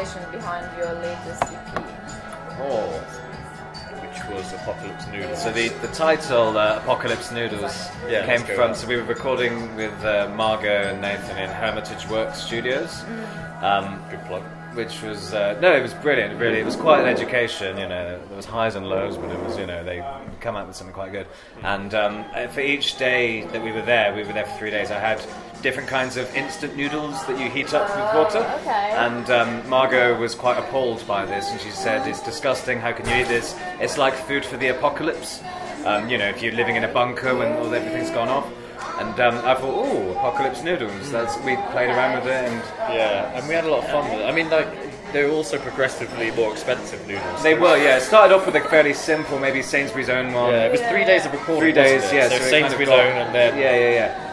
inspiration behind your latest EP? Oh. Which was Apocalypse Noodles. So the title Apocalypse Noodles came from. So we were recording with Margot and Nathan in Hermitage Works Studios. Good plug. Which was it was brilliant. Really, it was quite an education. You know, there was highs and lows, but it was they come out with something quite good. And for each day that we were there for 3 days. I had different kinds of instant noodles that you heat up with water. Okay. And Margot was quite appalled by this, and she said, "It's disgusting. How can you eat this? It's like food for the apocalypse. If you're living in a bunker when everything's gone off." And I thought, "Oh, apocalypse noodles." We played around with it, and we had a lot of fun with it. I mean, they were also progressively more expensive noodles. They were, yeah. It started off with a fairly simple, maybe Sainsbury's own one. Yeah, it was 3 days of recording. 3 days, wasn't it? yeah. So So Sainsbury's own, and then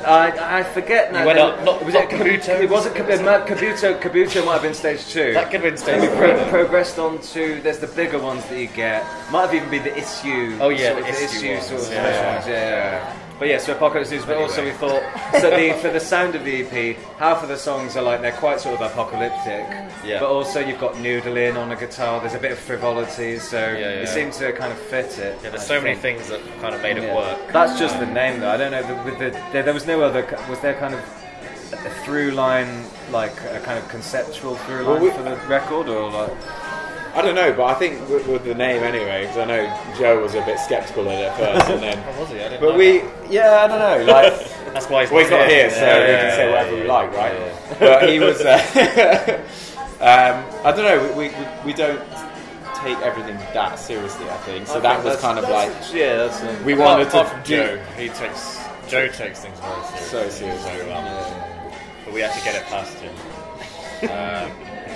I forget now. You went up. Was it Kabuto? It wasn't Kabuto. Kabuto might have been stage 2. That could have been stage Then 3. we progressed on to. There's the bigger ones that you get. Might have even been the issue. Oh yeah, sort the of issue ones. sort of Yeah. special ones. Yeah. But yeah, so Apocalypse News, but also we thought, for the sound of the EP, half of the songs are they're quite sort of apocalyptic, but also you've got noodling on a guitar, there's a bit of frivolity, so it seemed to kind of fit it. Yeah, there's so many things that kind of made it work. That's just the name though, I don't know, there was no other, was there kind of a through line, like a kind of conceptual through line for the record, or like... I don't know, but I think with the name anyway, because I know Joe was a bit sceptical in it at first, and then. Oh, was he? I didn't but know I don't know. Like, that's why he's not here, so we can say whatever we like, right? Yeah. But he was. I don't know. We don't take everything that seriously. I think so. That was kind of like we wanted to do. Joe takes things very so seriously. But we had to get it past him.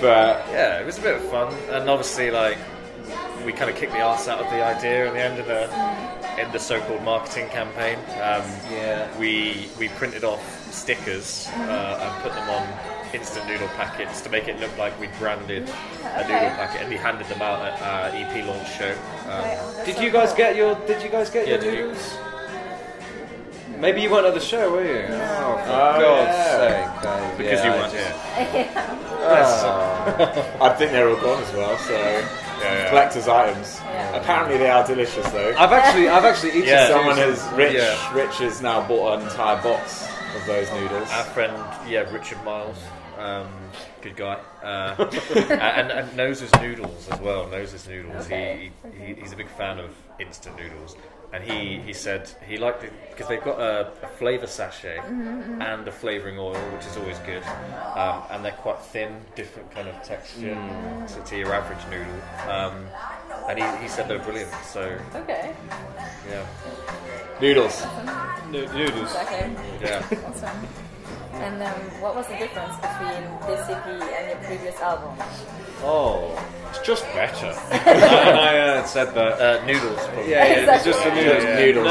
But yeah, it was a bit of fun, and obviously, we kind of kicked the arse out of the idea at the end of the so-called marketing campaign. We printed off stickers and put them on instant noodle packets to make it look like we'd branded a noodle packet, and we handed them out at our EP launch show. Did you guys get your noodles? Maybe you weren't at the show, were you? Oh, for God's sake, guys. Because you weren't here. I think they're all gone as well, so collector's items. Apparently they are delicious though. I've actually eaten someone Rich has now bought an entire box of those noodles. Our friend, Richard Miles, good guy, and knows his noodles as well. Okay. He's a big fan of instant noodles. And he said he liked it because they've got a flavour sachet and a flavouring oil, which is always good. And they're quite thin, different kind of texture to your average noodle. And he said they're brilliant. So Noodles. Noodles. Exactly. Yeah. Awesome. And what was the difference between this EP and your previous album? Oh, it's just better. And I said that noodles. Probably. It's just the noodles. Noodles.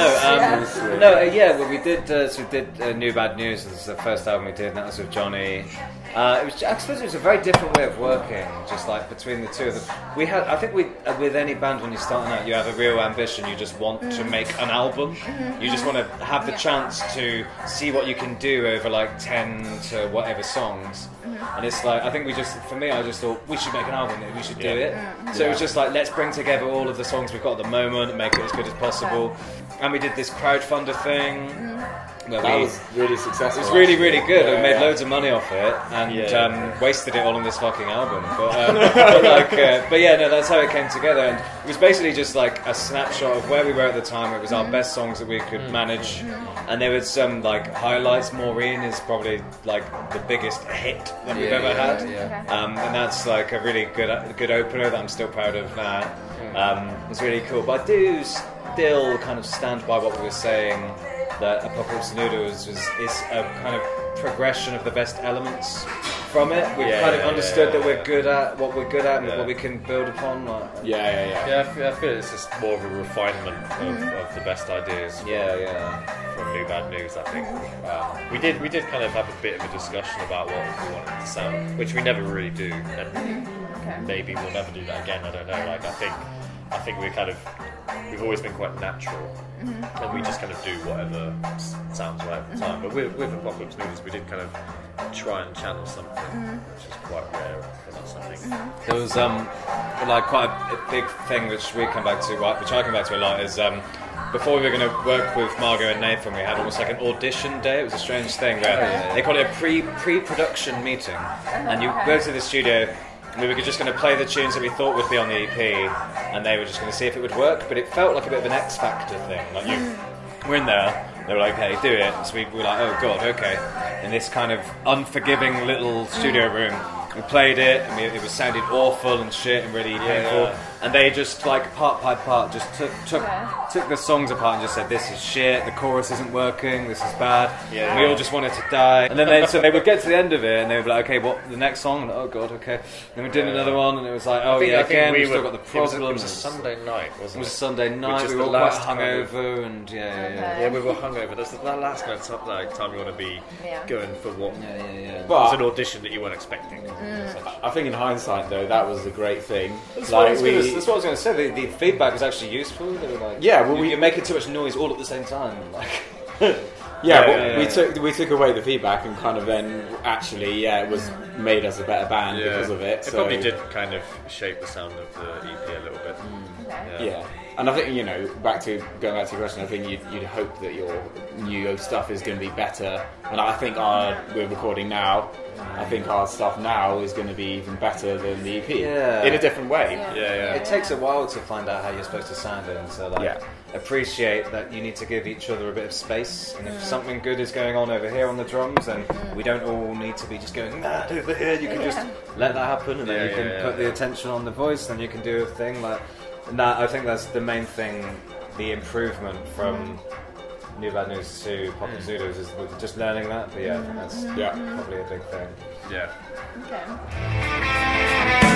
Well, we did New Bad News. This is the first album we did, and that was with Johnny. I suppose it was a very different way of working, just like between the two of them. I think with any band when you're starting out, you have a real ambition. You just want to make an album. You just want to have the chance to see what you can do over like 10 to whatever songs. And it's like, I think I just thought we should make an album, we should do it. So it was just like, let's bring together all of the songs we've got at the moment and make it as good as possible. And we did this crowdfunder thing. That was really successful. It was really, really good. We made loads of money off it and wasted it all on this fucking album. But that's how it came together. And it was basically just like a snapshot of where we were at the time. It was our best songs that we could manage, and there was some like highlights. Maureen is probably like the biggest hit that we've ever had, and that's like a really good opener that I'm still proud of now. It's really cool. But I do still kind of stand by what we were saying, that Apocalypse Noodles is a kind of progression of the best elements from it. We've kind of understood that we're good at what we're good at and what we can build upon. I feel it's just more of a refinement of the best ideas. From New Bad News, I think. We did kind of have a bit of a discussion about what we wanted to sound, which we never really do, and maybe we'll never do that again. I don't know. Like I think we kind of we've always been quite natural, and we just kind of do whatever sounds right at the time. But with Apocalypse Noodles, we did kind of try and channel something, which is quite rare for us, I think. There was like quite a big thing which we come back to, which I come back to a lot, is before we were going to work with Margot and Nathan, we had almost like an audition day. It was a strange thing where they called it a pre-production meeting, and you go to the studio. We were just going to play the tunes that we thought would be on the EP, and they were just going to see if it would work. But it felt like a bit of an X Factor thing. Like we're in there. They were like, "Hey, do it." So we were like, "Oh God, okay." In this kind of unforgiving little studio room, we played it, and it was sounded awful and shit and really painful. Yeah. And they just like part by part just took the songs apart and just said, "This is shit. The chorus isn't working. This is bad." Yeah. We all just wanted to die. And then so they would get to the end of it, and they would be like, "Okay, what the next song?" And, "Oh God, okay." Then we did another one, and it was like, "Oh I think again, we still got the problem." It was a Sunday night, wasn't it? It was a Sunday night. We were all quite hungover, and Yeah, we were hungover. That's the last kind of time you want to be going for what was an audition that you weren't expecting. I think in hindsight, though, that was a great thing. That's what I was going to say. The feedback was actually useful. They were like, you're making too much noise all at the same time. Like, we took away the feedback and kind of then actually, it was made us a better band because of it. It probably did kind of shape the sound of the EP a little bit. Yeah. And I think, going back to your question, I think you'd hope that your new stuff is going to be better. And I think we're recording now. I think our stuff now is going to be even better than the EP in a different way. Yeah. It takes a while to find out how you're supposed to sound in, so appreciate that you need to give each other a bit of space. And if something good is going on over here on the drums, then we don't all need to be just going mad over here. You can just let that happen, and then you can put the attention on the voice, and you can do a thing like. And I think that's the main thing, the improvement from New Bad News to Apocalypse Noodles is just learning that. But I think that's probably a big thing. Yeah. Okay.